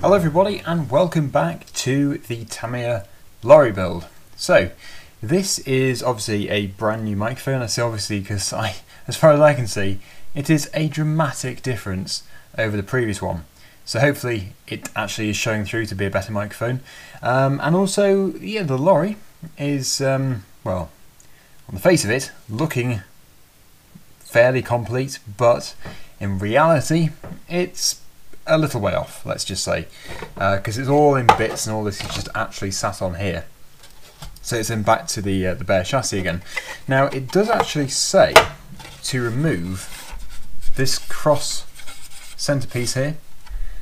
Hello everybody and welcome back to the Tamiya lorry build. So this is obviously a brand new microphone. I say obviously because as far as I can see, it is a dramatic difference over the previous one. So hopefully it actually is showing through to be a better microphone. And also, yeah, the lorry is, well, on the face of it, looking fairly complete, but in reality it's a little way off, let's just say, because it's all in bits and all this is just actually sat on here. So it's in back to the bare chassis again. Now it does actually say to remove this cross centerpiece here,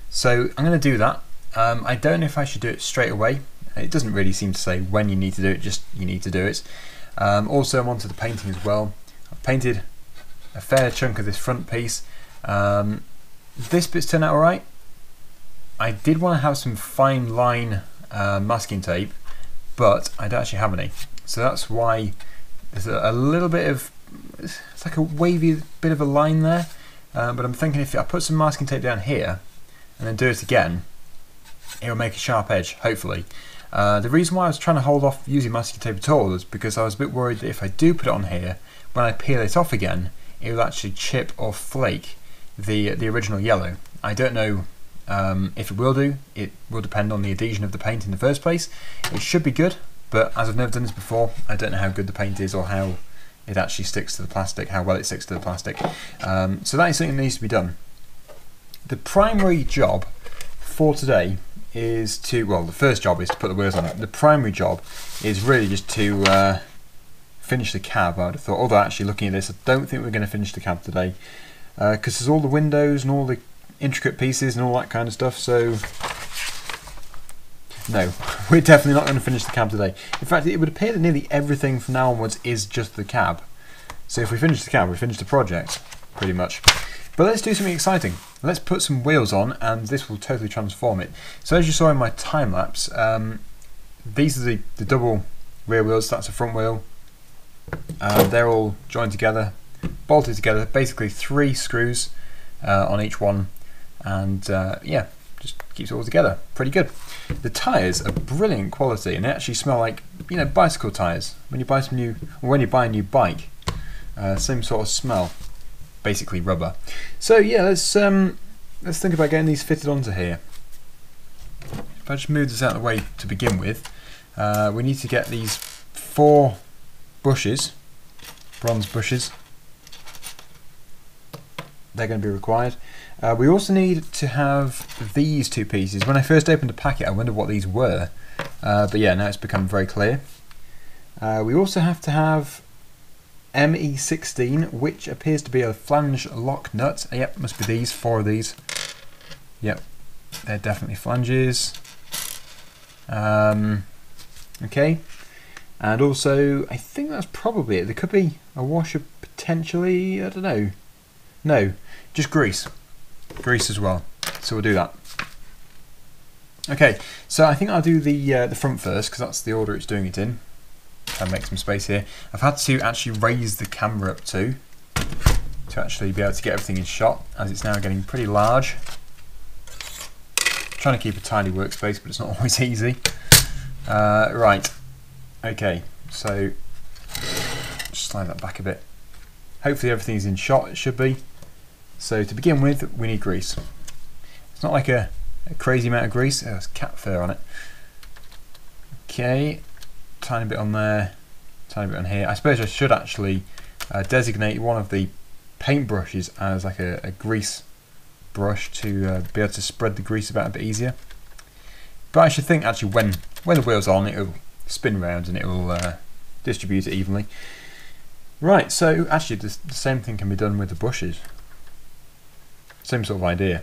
so I'm going to do that. I don't know if I should do it straight away. It doesn't really seem to say when you need to do it, just you need to do it. Also I'm onto the painting as well. I've painted a fair chunk of this front piece. This bit's turned out alright. I did want to have some fine line masking tape, but I don't actually have any. So that's why there's a little bit of, it's like a wavy bit of a line there. But I'm thinking if I put some masking tape down here and then do it again, it'll make a sharp edge, hopefully. The reason why I was trying to hold off using masking tape at all is because I was a bit worried that if I do put it on here, when I peel it off again, it will actually chip or flake the original yellow. I don't know if it will do. It will depend on the adhesion of the paint in the first place. It should be good, but as I've never done this before, I don't know how good the paint is or how it actually sticks to the plastic, how well it sticks to the plastic. So that is something that needs to be done. The primary job for today is to, well, the first job is to put the wheels on it. The primary job is really just to finish the cab, I would have thought. Although actually looking at this, I don't think we're going to finish the cab today, because there's all the windows and all the intricate pieces and all that kind of stuff, so no, we're definitely not going to finish the cab today. In fact, it would appear that nearly everything from now onwards is just the cab. So if we finish the cab, we finish the project, pretty much. But let's do something exciting. Let's put some wheels on and this will totally transform it. So as you saw in my time lapse, these are the double rear wheels. That's a front wheel. They're all joined together, bolted together, basically 3 screws on each one, and yeah, just keeps it all together. Pretty good. The tyres are brilliant quality and they actually smell like, you know, bicycle tyres. When you buy some new, or when you buy a new bike, same sort of smell, basically rubber. So yeah, let's think about getting these fitted onto here. If I just move this out of the way to begin with, we need to get these 4 bushes, bronze bushes. They're going to be required. We also need to have these 2 pieces. When I first opened the packet I wondered what these were, but yeah, now it's become very clear. We also have to have ME16, which appears to be a flange lock nut. Yep, must be these, 4 of these. Yep, they're definitely flanges. Okay, and also I think that's probably it. There could be a washer potentially, I don't know. No, just grease. Grease as well. So we'll do that. Okay, so I think I'll do the front first because that's the order it's doing it in. Try and make some space here. I've had to actually raise the camera up to actually be able to get everything in shot, as it's now getting pretty large. Trying to keep a tidy workspace, but it's not always easy. Right. Okay, so just slide that back a bit. Hopefully everything's in shot, it should be. So to begin with, we need grease. It's not like a crazy amount of grease. Oh, there's cat fur on it. Okay, tiny bit on there, tiny bit on here. I suppose I should actually designate one of the paint brushes as like a grease brush to be able to spread the grease about a bit easier. But I should think actually when the wheel's on, it'll spin round and it will distribute it evenly. Right, so actually the same thing can be done with the bushes. Same sort of idea.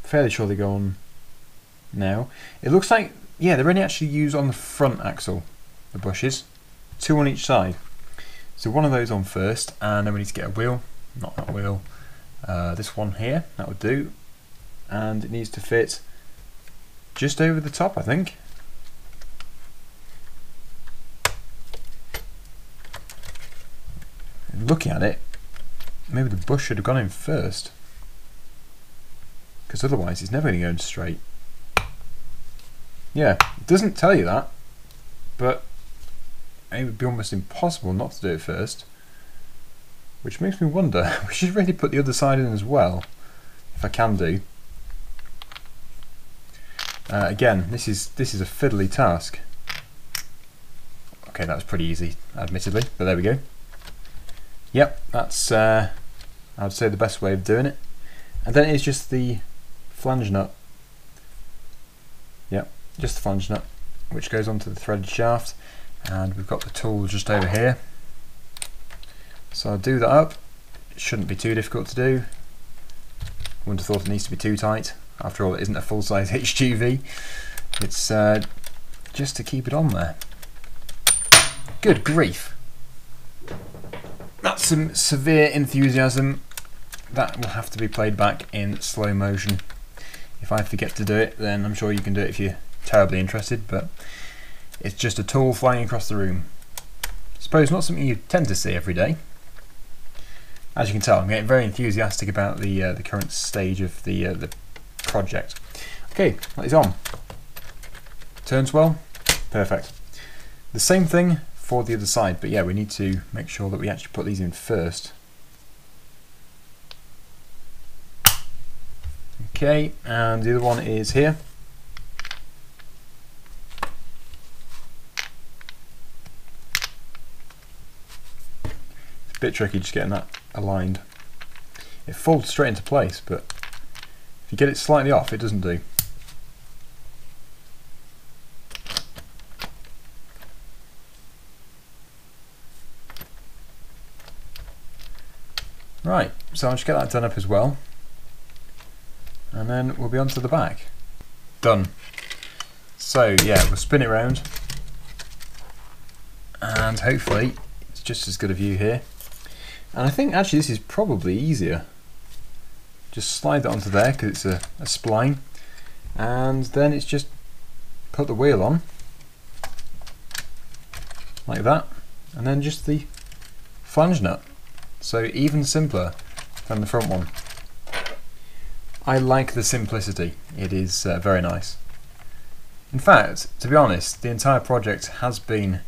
Fairly sure they go on now. It looks like, yeah, they're only actually used on the front axle, the bushes. 2 on each side. So one of those on first, and then we need to get a wheel. Not that wheel. This one here, that would do. And it needs to fit just over the top, I think. Looking at it, maybe the bush should have gone in first. because otherwise it's never going to go straight. Yeah, it doesn't tell you that, but it would be almost impossible not to do it first, which makes me wonder, we should really put the other side in as well, if I can do. Again, this is a fiddly task. Okay, that was pretty easy, admittedly, but there we go. Yep, that's I would say the best way of doing it. And then it's just the flange nut. Yep, just the flange nut, which goes onto the threaded shaft, and we've got the tool just over here. So I'll do that up. It shouldn't be too difficult to do. Wouldn't have thought it needs to be too tight. After all, it isn't a full-size HGV. It's just to keep it on there. Good grief. That's some severe enthusiasm. That will have to be played back in slow motion. If I forget to do it, then I'm sure you can do it if you're terribly interested, but it's just a tool flying across the room. I suppose not something you tend to see every day. As you can tell, I'm getting very enthusiastic about the current stage of the project. Okay, that is on. Turns well, perfect. The same thing for the other side, but yeah, we need to make sure that we actually put these in first. Okay, and the other one is here. It's a bit tricky just getting that aligned. It folds straight into place, but if you get it slightly off, it doesn't do. Right, so I'll just get that done up as well, and then we'll be on to the back. Done. So yeah, we'll spin it around, and hopefully it's just as good a view here. And I think actually this is probably easier. Just slide that onto there because it's a spline, and then it's just put the wheel on like that, and then just the flange nut. So even simpler than the front one. I like the simplicity, it is very nice. In fact, to be honest, the entire project has been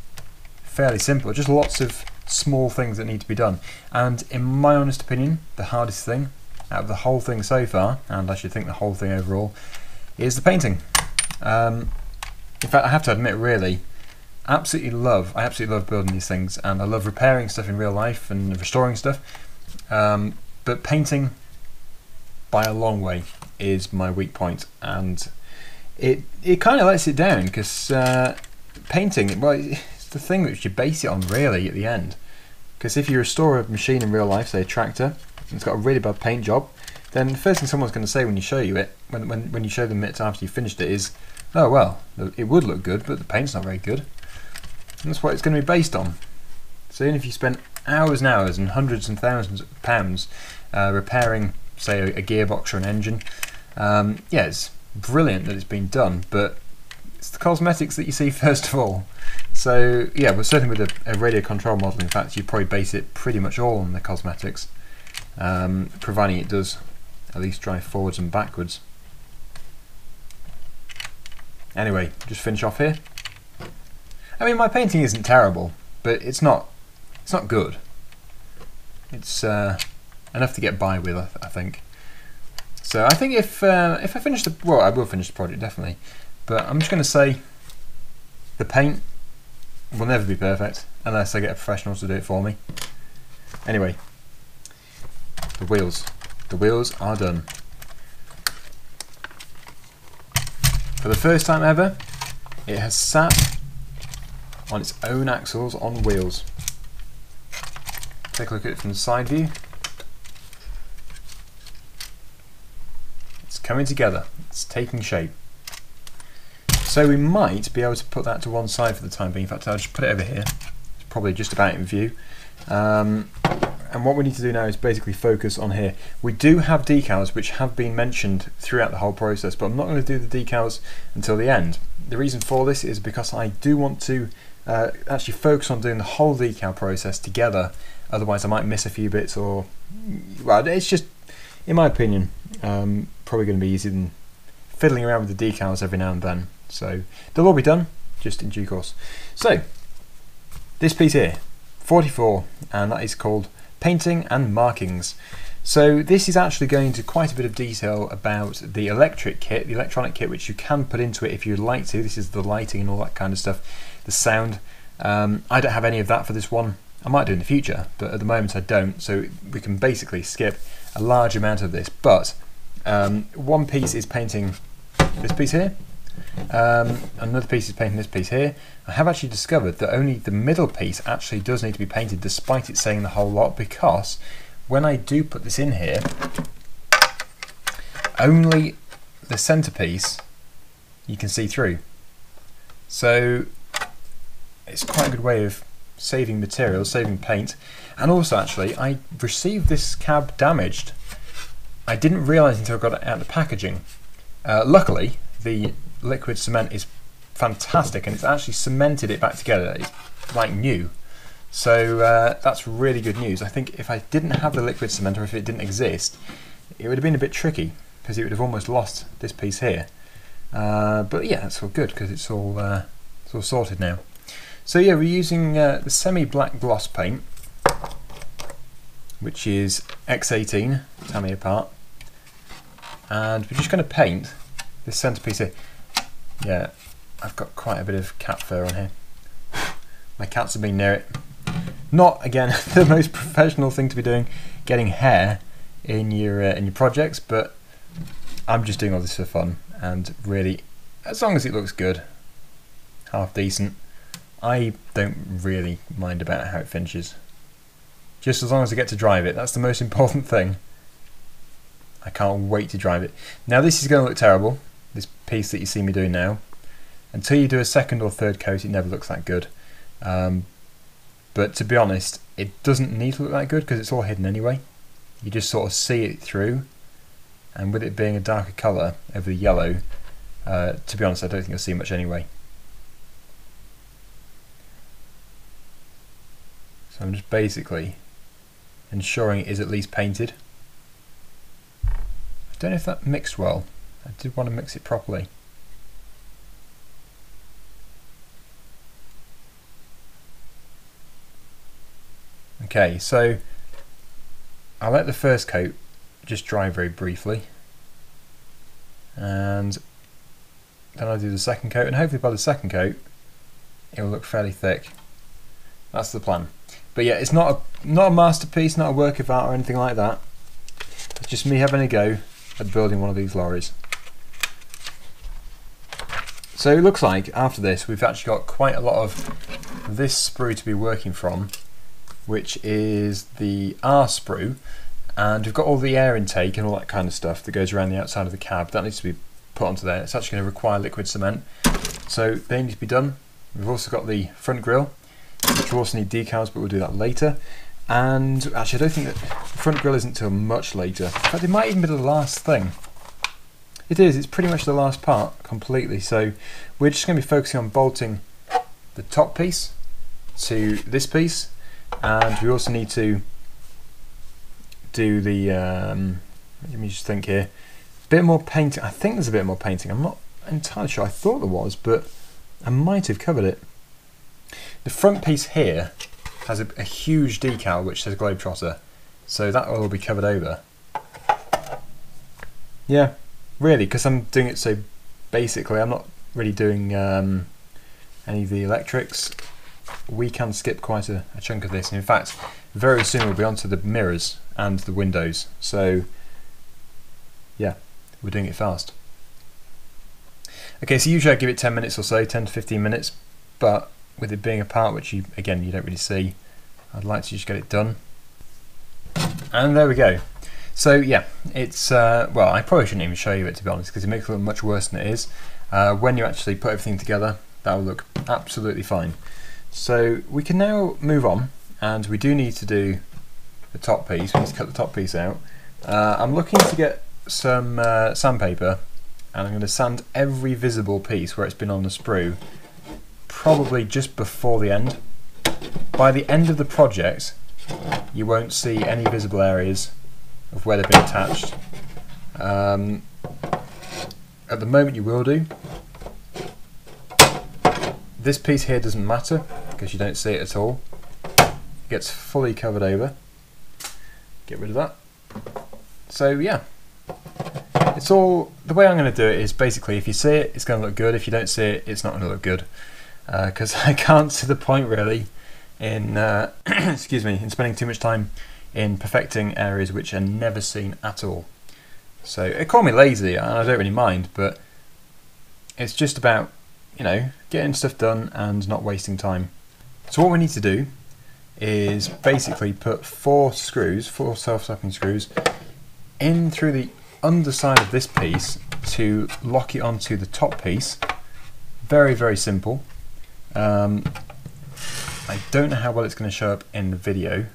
fairly simple, just lots of small things that need to be done. And in my honest opinion, the hardest thing out of the whole thing so far, and I should think the whole thing overall, is the painting. In fact, I have to admit, really, I absolutely love building these things, and I love repairing stuff in real life and restoring stuff, but painting by a long way is my weak point, and it kind of lets it down because painting, well, it's the thing which you base it on really at the end, because if you restore a machine in real life, say a tractor, and it's got a really bad paint job, then the first thing someone's going to say when you show you it, when you show them it after you finished it, is, oh well, it would look good, but the paint's not very good. And that's what it's going to be based on. So even if you spend hours and hours and hundreds and thousands of pounds repairing, say, a gearbox or an engine, yeah, it's brilliant that it's been done, but it's the cosmetics that you see first of all. So yeah, but certainly with a radio control model, in fact, you probably base it pretty much all on the cosmetics, providing it does at least drive forwards and backwards. Anyway, just finish off here. I mean, my painting isn't terrible, but it's not good. It's enough to get by with, I think. So I think if I finish well, I will finish the project definitely, but I'm just going to say the paint will never be perfect unless I get a professional to do it for me. Anyway, the wheels are done. For the first time ever, it has sat on its own axles on wheels. Take a look at it from the side view. It's coming together, it's taking shape. So we might be able to put that to one side for the time being. In fact, I'll just put it over here. It's probably just about in view. And what we need to do now is basically focus on here. We do have decals which have been mentioned throughout the whole process, but I'm not going to do the decals until the end. The reason for this is because I do want to actually focus on doing the whole decal process together, otherwise I might miss a few bits, or, well, it's just, in my opinion, Probably going to be easier than fiddling around with the decals every now and then. So they'll all be done, just in due course. So this piece here, 44, and that is called Painting and Markings. So this is actually going into quite a bit of detail about the electric kit, the electronic kit, which you can put into it if you'd like to. This is the lighting and all that kind of stuff, the sound. I don't have any of that for this one. I might do in the future, but at the moment I don't, so we can basically skip a large amount of this. But one piece is painting this piece here, another piece is painting this piece here. I have actually discovered that only the middle piece actually does need to be painted, despite it saying the whole lot, because when I do put this in here, only the centerpiece you can see through. So it's quite a good way of saving materials, saving paint. And also, actually, I received this cab damaged. I didn't realise until I got it out of the packaging. Luckily, the liquid cement is fantastic, and it's actually cemented it back together. It's like new. So that's really good news. I think if I didn't have the liquid cement, or if it didn't exist, it would have been a bit tricky, because it would have almost lost this piece here. But yeah, it's all good, because it's all sorted now. So yeah, we're using the semi-black gloss paint, which is X18 Tamiya part, and we're just going to paint this centerpiece here. Yeah, I've got quite a bit of cat fur on here. My cats have been near it. Not, again, the most professional thing to be doing, getting hair in your projects, but I'm just doing all this for fun, and really, as long as it looks good, half decent, I don't really mind about how it finishes. Just as long as I get to drive it, that's the most important thing. I can't wait to drive it. Now this is going to look terrible, this piece that you see me doing now. Until you do a second or third coat, it never looks that good. But to be honest, it doesn't need to look that good, because it's all hidden anyway. You just sort of see it through, and with it being a darker colour over the yellow, to be honest, I don't think you'll see much anyway. So I'm just basically ensuring it is at least painted. I don't know if that mixed well. I did want to mix it properly. Okay, so I'll let the first coat just dry very briefly, and then I'll do the second coat, and hopefully by the second coat it will look fairly thick. That's the plan. But yeah, it's not a masterpiece, not a work of art or anything like that. It's just me having a go at building one of these lorries. So it looks like after this we've actually got quite a lot of this sprue to be working from, which is the R sprue, and we've got all the air intake and all that kind of stuff that goes around the outside of the cab. That needs to be put onto there. It's actually going to require liquid cement, so they need to be done. We've also got the front grille, which will also need decals, but we'll do that later. And actually, I don't think that the front grille isn't until much later. In fact, it might even be the last thing. It is, it's pretty much the last part completely. So we're just going to be focusing on bolting the top piece to this piece, and we also need to do the, let me just think here, a bit more painting. I think there's a bit more painting. I'm not entirely sure. I thought there was, but I might have covered it. The front piece here has a huge decal which says Globetrotter, so that will all be covered over. Yeah, really, because I'm doing it so basically, I'm not really doing any of the electrics. We can skip quite a chunk of this, and in fact very soon we'll be onto the mirrors and the windows, so yeah, we're doing it fast. Okay, so usually I give it 10 minutes or so, 10 to 15 minutes, but with it being a part which you don't really see, I'd like to just get it done. And there we go. So yeah, it's well, I probably shouldn't even show you it, to be honest, because it makes it look much worse than it is. When you actually put everything together, that will look absolutely fine. So we can now move on, and we do need to do the top piece. We need to cut the top piece out. I'm looking to get some sandpaper, and I'm going to sand every visible piece where it's been on the sprue, probably just before the end. By the end of the project, you won't see any visible areas of where they've been attached. At the moment you will do. This piece here doesn't matter because you don't see it at all. It gets fully covered over. Get rid of that. So yeah, it's all, the way I'm going to do it is basically if you see it, it's going to look good. If you don't see it, it's not going to look good. Because I can't see the point really in excuse me, in spending too much time in perfecting areas which are never seen at all. So it call me lazy, and I don't really mind, but it's just about, you know, getting stuff done and not wasting time. So what we need to do is basically put 4 self-stopping screws in through the underside of this piece to lock it onto the top piece. Very, very simple. I don't know how well it's going to show up in the video,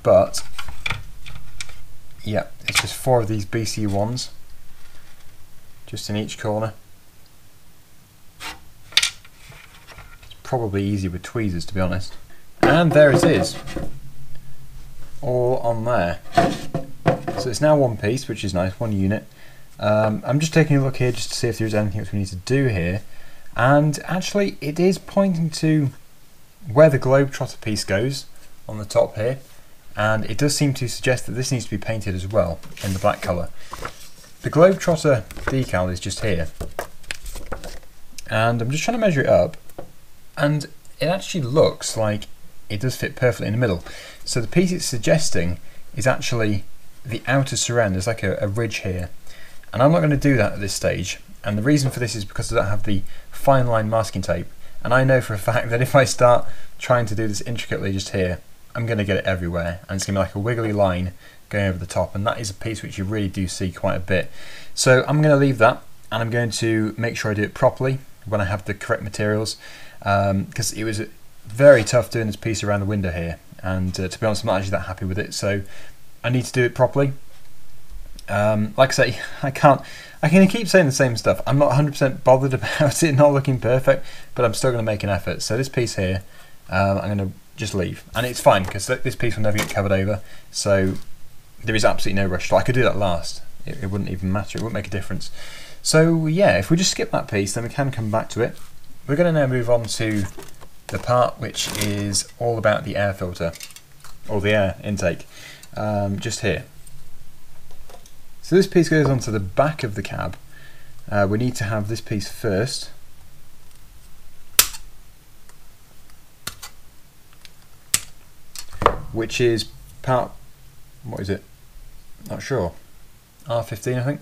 but yeah, it's just 4 of these BC ones, just in each corner. It's probably easy with tweezers, to be honest. And there it is, all on there. So it's now one piece, which is nice, one unit. I'm just taking a look here just to see if there's anything else we need to do here. And actually it is pointing to where the Globetrotter piece goes on the top here. And it does seem to suggest that this needs to be painted as well in the black colour. The Globetrotter decal is just here. And I'm just trying to measure it up. And it actually looks like it does fit perfectly in the middle. So the piece it's suggesting is actually the outer surround. There's like a ridge here. And I'm not going to do that at this stage. And the reason for this is because I don't have the fine line masking tape. And I know for a fact that if I start trying to do this intricately just here, I'm going to get it everywhere. And it's going to be like a wiggly line going over the top. And that is a piece which you really do see quite a bit. So I'm going to leave that. And I'm going to make sure I do it properly when I have the correct materials. Because it was very tough doing this piece around the window here. And to be honest, I'm not actually that happy with it. So I need to do it properly. Like I say, I can keep saying the same stuff. I'm not 100% bothered about it not looking perfect, but I'm still going to make an effort. So this piece here, I'm going to just leave, and it's fine because this piece will never get covered over. So there is absolutely no rush. So I could do that last. It wouldn't even matter. It wouldn't make a difference. So yeah, if we just skip that piece, then we can come back to it. We're going to now move on to the part which is all about the air filter or the air intake, just here. So this piece goes onto the back of the cab. We need to have this piece first. Which is part, what is it? Not sure. R15 I think.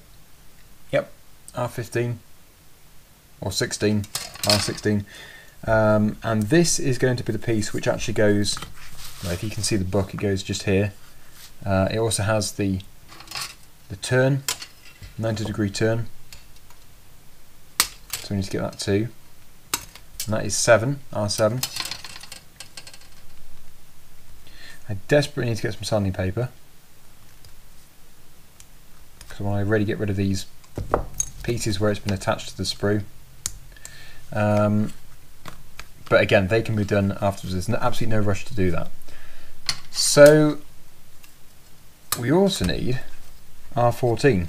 Yep, R15 or 16, R16. And this is going to be the piece which actually goes, well, if you can see the book, it goes just here. It also has the turn, 90-degree turn. So we need to get that too. And that is 7, R7. I desperately need to get some sanding paper because I want to really get rid of these pieces where it's been attached to the sprue. But again, they can be done afterwards. There's absolutely no rush to do that. So we also need R14.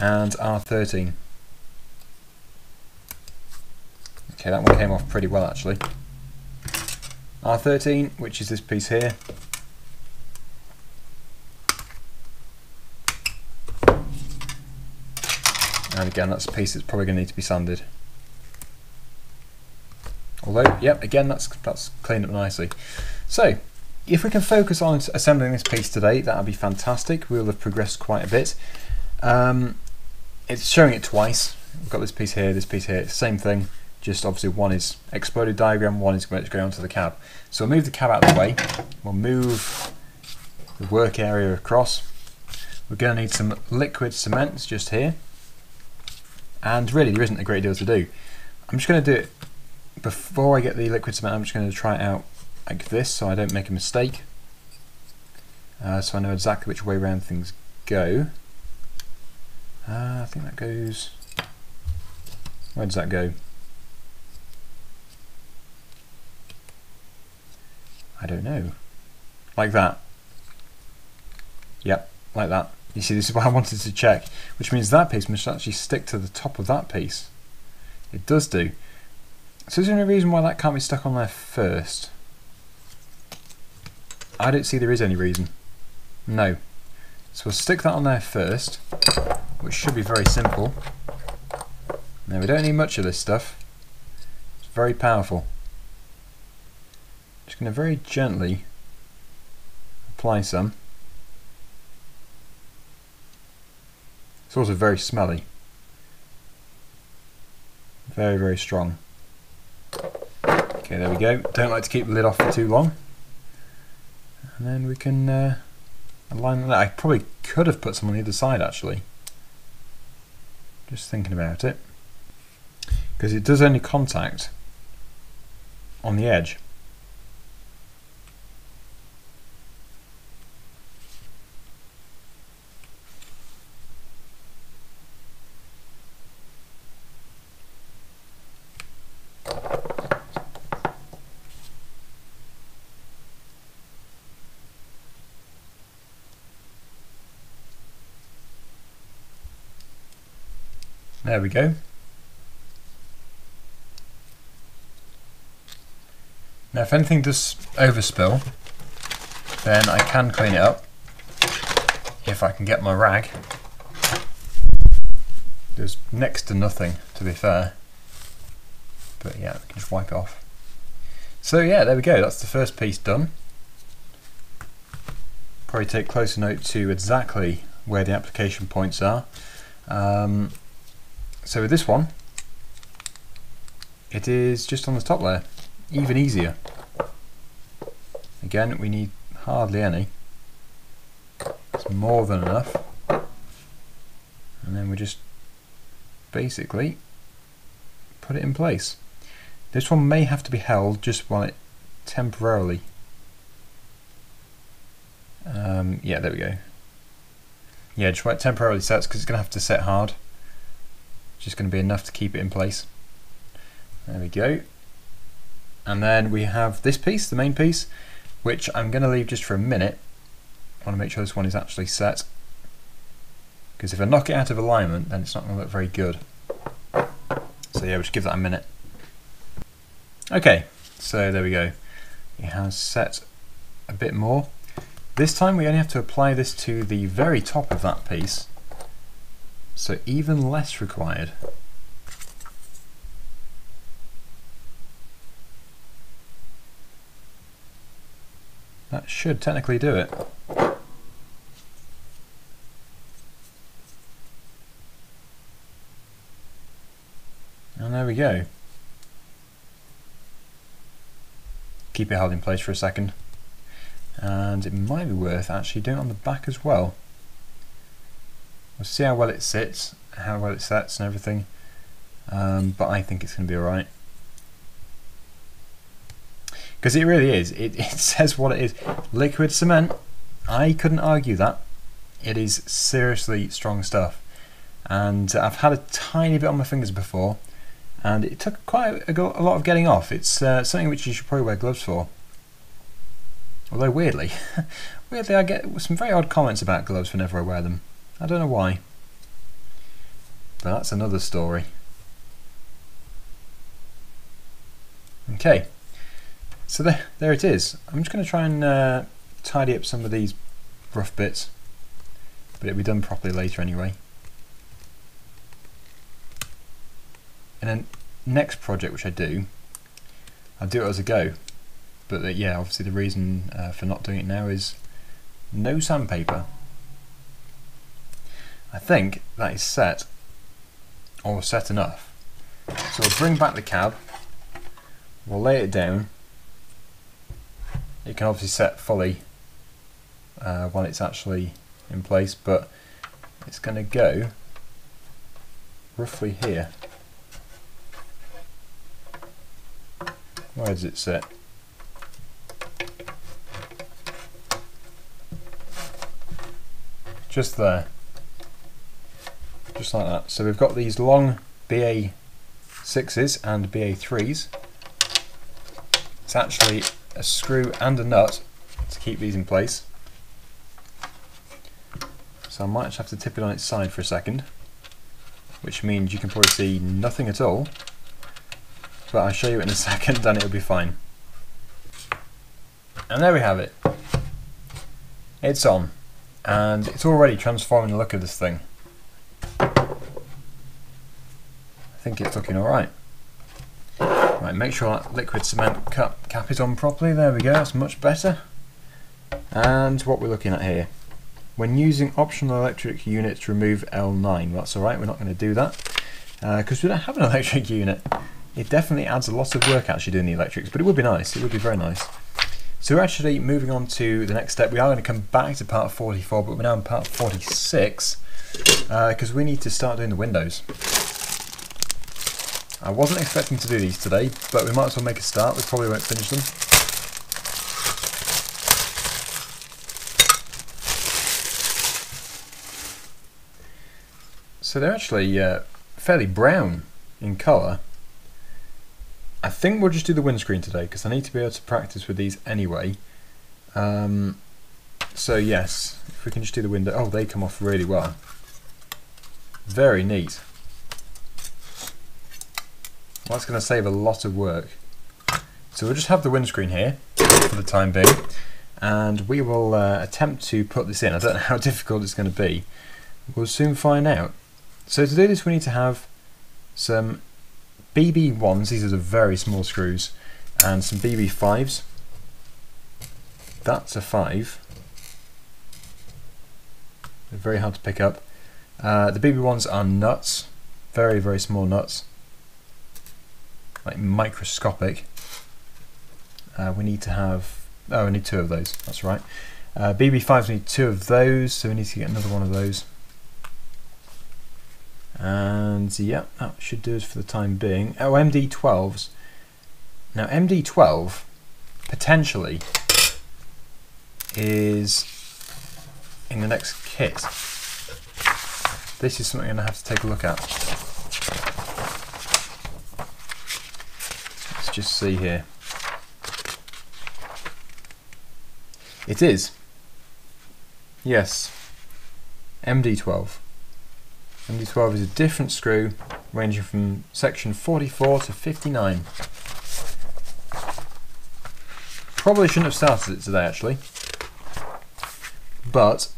And R13. Okay, that one came off pretty well actually. R13, which is this piece here. And again, that's a piece that's probably going to need to be sanded. Although, yep, again, that's cleaned up nicely. So, if we can focus on assembling this piece today, that would be fantastic. We'll have progressed quite a bit. It's showing it twice. We've got this piece here, same thing. Just obviously one is exploded diagram, one is going to go onto the cab. So we'll move the cab out of the way. We'll move the work area across. We're going to need some liquid cement just here. And really, there isn't a great deal to do. I'm just going to do it before I get the liquid cement. I'm just going to try it out like this so I don't make a mistake. So I know exactly which way around things go. I think that goes... Where does that go? I don't know. Like that. Yep, like that. You see, this is what I wanted to check, which means that piece must actually stick to the top of that piece. It does do. So is there any reason why that can't be stuck on there first? I don't see there is any reason. No. So we'll stick that on there first, which should be very simple. Now we don't need much of this stuff. It's very powerful. Just going to very gently apply some. It's also very smelly. Very, very strong. Okay, there we go. Don't like to keep the lid off for too long. And then we can align that. I probably could have put some on the other side actually. Just thinking about it. Because it does only contact on the edge. There we go. Now if anything does overspill, then I can clean it up if I can get my rag. There's next to nothing, to be fair, but yeah, I can just wipe it off. So yeah, there we go, that's the first piece done. Probably take closer note to exactly where the application points are. So with this one, it is just on the top there, even easier. Again, we need hardly any. It's more than enough. And then we just basically put it in place. This one may have to be held just while it temporarily. Yeah, there we go. Yeah, just while it temporarily sets, because it's going to have to set hard. Just going to be enough to keep it in place. There we go. And then we have this piece, the main piece, which I'm going to leave just for a minute. I want to make sure this one is actually set, because if I knock it out of alignment, then it's not going to look very good. So yeah, we'll just give that a minute. Okay, so there we go. It has set a bit more. This time we only have to apply this to the very top of that piece. So even less required. That should technically do it. And there we go. Keep it held in place for a second. And it might be worth actually doing it on the back as well. We'll see how well it sits, how well it sets and everything, but I think it's going to be alright. Because it really is, it says what it is. Liquid cement, I couldn't argue that. It is seriously strong stuff. And I've had a tiny bit on my fingers before, and it took quite a lot of getting off. It's something which you should probably wear gloves for. Although weirdly, I get some very odd comments about gloves whenever I wear them. I don't know why, but that's another story. Okay, so there it is. I'm just going to try and tidy up some of these rough bits, but it'll be done properly later anyway. And then next project which I do, I'll do it as I go. But yeah, obviously the reason for not doing it now is no sandpaper. I think that is set, or set enough. So we'll bring back the cab, we'll lay it down. It can obviously set fully when it's actually in place, but it's going to go roughly here. Where does it sit? Just there. Just like that. So we've got these long BA6s and BA3s. It's actually a screw and a nut to keep these in place. So I might just have to tip it on its side for a second, which means you can probably see nothing at all, but I'll show you in a second and it'll be fine. And there we have it. It's on, and it's already transforming the look of this thing. I think it's looking alright. Right, make sure that liquid cement cap is on properly. There we go, that's much better. And what we're looking at here. When using optional electric units, remove L9. That's alright, we're not going to do that because we don't have an electric unit. It definitely adds a lot of work actually doing the electrics, but it would be nice, it would be very nice. So we're actually moving on to the next step. We are going to come back to part 44, but we're now in part 46 because we need to start doing the windows. I wasn't expecting to do these today, but we might as well make a start. We probably won't finish them. So they're actually fairly brown in colour. I think we'll just do the windscreen today because I need to be able to practice with these anyway. So yes, if we can just do the window. Oh, they come off really well. Very neat. Well, that's going to save a lot of work. So we'll just have the windscreen here for the time being, and we will attempt to put this in. I don't know how difficult it's going to be. We'll soon find out. So to do this we need to have some BB1s, these are the very small screws, and some BB5s. That's a 5. They're very hard to pick up. The BB1s are nuts, very, very small nuts, like microscopic. We need to have, oh, we need 2 of those, that's right. BB5s need 2 of those, so we need to get another one of those. And yeah, that should do us for the time being. Oh, MD12s. Now MD12 potentially is in the next kit. This is something I'm going to have to take a look at. Let's just see here. It is. Yes. MD12. MD12 is a different screw ranging from section 44 to 59. Probably shouldn't have started it today actually, but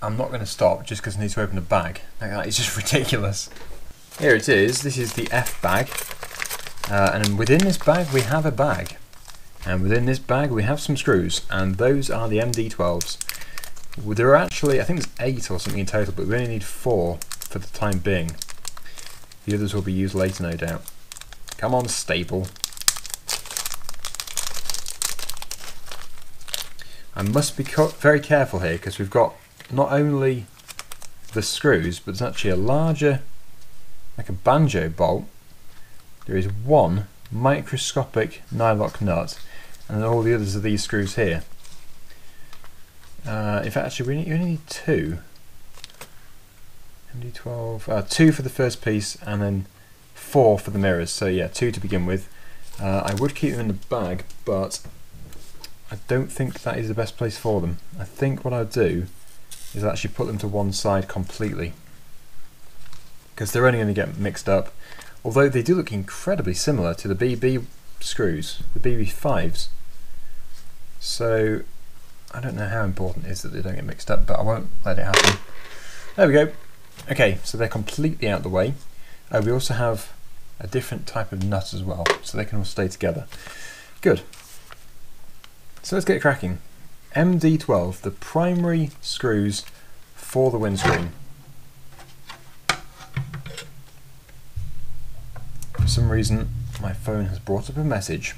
I'm not going to stop just because I need to open a bag. That is just ridiculous. Here it is, this is the F bag, and within this bag we have a bag, and within this bag we have some screws, and those are the MD12s. There are actually, I think there's 8 or something in total, but we only need 4 for the time being. The others will be used later, no doubt. Come on, staple. I must be very careful here because we've got not only the screws, but there's actually a larger, like a banjo bolt. There is 1 microscopic nylock nut, and then all the others are these screws here. In fact, actually, you only need 2. MD12, 2 for the first piece, and then 4 for the mirrors. So yeah, 2 to begin with. I would keep them in the bag, but I don't think that is the best place for them. I think what I'll do is actually put them to one side completely, because they're only going to get mixed up. Although they do look incredibly similar to the BB screws, the BB5s. So I don't know how important it is that they don't get mixed up, but I won't let it happen. There we go. Okay, so they're completely out of the way. We also have a different type of nut as well, so they can all stay together. Good. So let's get cracking. MD12, the primary screws for the windscreen. For some reason, my phone has brought up a message.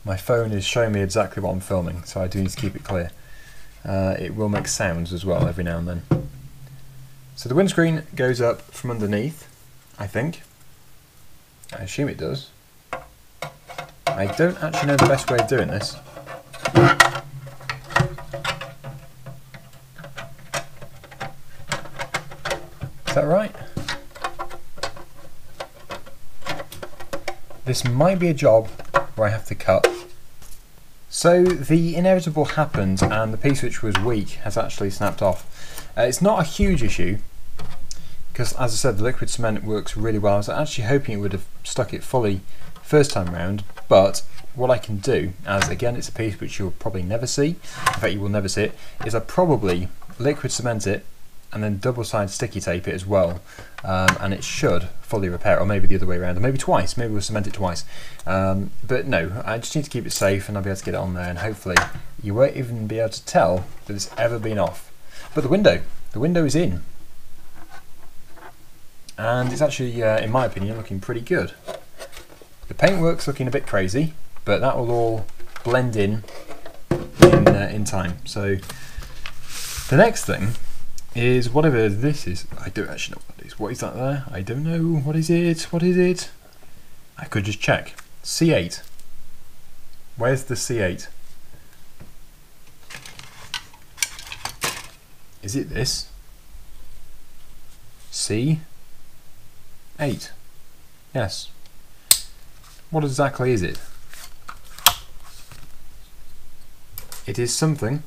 My phone is showing me exactly what I'm filming, so I do need to keep it clear. It will make sounds as well every now and then. So the windscreen goes up from underneath, I think. I assume it does. I don't actually know the best way of doing this. Is that right? This might be a job where I have to cut So the inevitable happened and the piece which was weak has actually snapped off. It's not a huge issue because, as I said, the liquid cement works really well. I was actually hoping it would have stuck it fully first time round, but what I can do, as again it's a piece which you'll probably never see, in fact you will never see it, is I probably liquid cement it and then double side sticky tape it as well, and it should fully repair it, or maybe the other way around, or maybe twice, maybe we'll cement it twice. But no, I just need to keep it safe and I'll be able to get it on there, and hopefully you won't even be able to tell that it's ever been off. But the window is in, and it's actually, in my opinion, looking pretty good. The paintwork's looking a bit crazy, but that will all blend in time. So the next thing is whatever this is. I don't actually know what it is. What is that there? I don't know. What is it? What is it? I could just check. C8. Where's the C8? Is it this? C8. Yes. What exactly is it? It is something.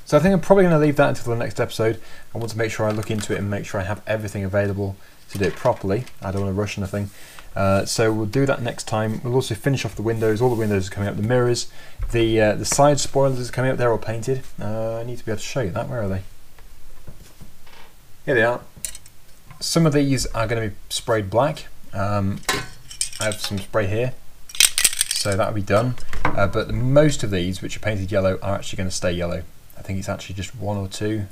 So I think I'm probably going to leave that until the next episode. I want to make sure I look into it and make sure I have everything available to do it properly. I don't want to rush anything. So we'll do that next time. We'll also finish off the windows. All the windows are coming up. The mirrors, the side spoilers are coming up. They're all painted. I need to be able to show you that. Where are they? Here they are. Some of these are going to be sprayed black. I have some spray here, so that'll be done. But most of these, which are painted yellow, are actually going to stay yellow. I think it's actually just one or two.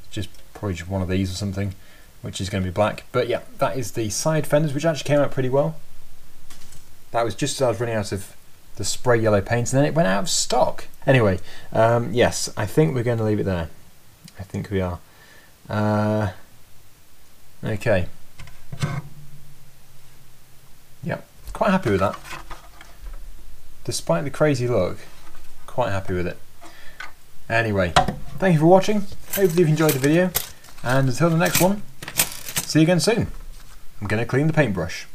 Just probably just one of these or something, which is going to be black. But yeah, that is the side fenders, which actually came out pretty well. That was just as I was running out of the spray yellow paint, and then it went out of stock. Anyway, yes, I think we're going to leave it there. I think we are. Okay. Yep, quite happy with that. Despite the crazy look, quite happy with it. Anyway, thank you for watching. Hopefully you've enjoyed the video, and until the next one, see you again soon. I'm going to clean the paintbrush.